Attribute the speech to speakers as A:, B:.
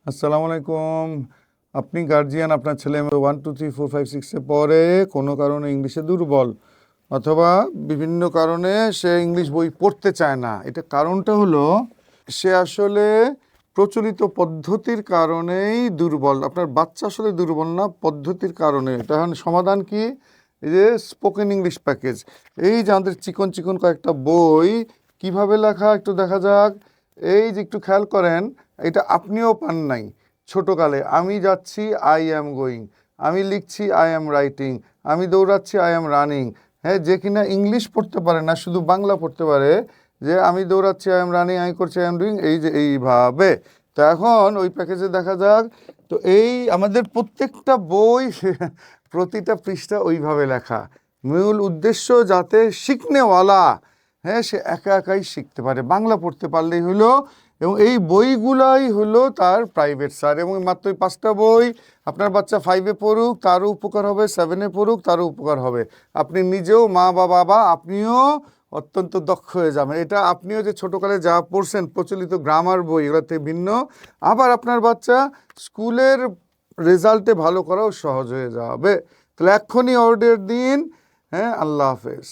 A: আসসালামু আলাইকুম। আপনি গার্জিয়ান, আপনার ছেলে 1 2 3 4 5 6 পড়ে, কোনো কারণে ইংলিশে দুর্বল, অথবা বিভিন্ন কারণে সে ইংলিশ বই পড়তে চায় না। এটা কারণটা হলো সে আসলে প্রচলিত পদ্ধতির কারণেই দুর্বল। আপনার বাচ্চা আসলে দুর্বল না, পদ্ধতির কারণে। তখন সমাধান কি? এই যে স্পোকেন ইংলিশ প্যাকেজ, এই যে আমাদের চিকন চিকন কয়েকটা বই কিভাবে লেখা একটু দেখা যাক। এই যে একটু খেয়াল করেন, এটা আপনিও পান নাই ছোটোকালে। আমি যাচ্ছি, আই অ্যাম গোয়িং। আমি লিখছি, আই অ্যাম রাইটিং। আমি দৌড়াচ্ছি, আই অ্যাম রানিং। হ্যাঁ, যে কিনা ইংলিশ পড়তে পারে না, শুধু বাংলা পড়তে পারে, যে আমি দৌড়াচ্ছি, আই এম রানিং, আমি করছি, আই এম ডুইং, এই যে এইভাবে। তো এখন ওই প্যাকেজে দেখা যাক। তো এই আমাদের প্রত্যেকটা বই প্রতিটা পৃষ্ঠা ওইভাবে লেখা। মূল উদ্দেশ্য যাতে শিখনেওয়ালা, হ্যাঁ, সে একা একাই শিখতে পারে, বাংলা পড়তে পারলেই হলো। এবং এই বইগুলাই হলো তার প্রাইভেট স্যার। এবং মাত্র 5টা বই। আপনার বাচ্চা 5-এ পড়ুক, তারও উপকার হবে, 7-এ পড়ুক, তারও উপকার হবে। আপনি নিজেও মা বা বাবা, আপনিও অত্যন্ত দক্ষ হয়ে যাবেন। এটা আপনিও যে ছোটোকালে যা পড়ছেন প্রচলিত গ্রামার বই, এগুলোর থেকে ভিন্ন। আবার আপনার বাচ্চা স্কুলের রেজাল্টে ভালো করাও সহজ হয়ে যাবে। তাহলে এক্ষুনি অর্ডার দিন। হ্যাঁ, আল্লাহ হাফেজ।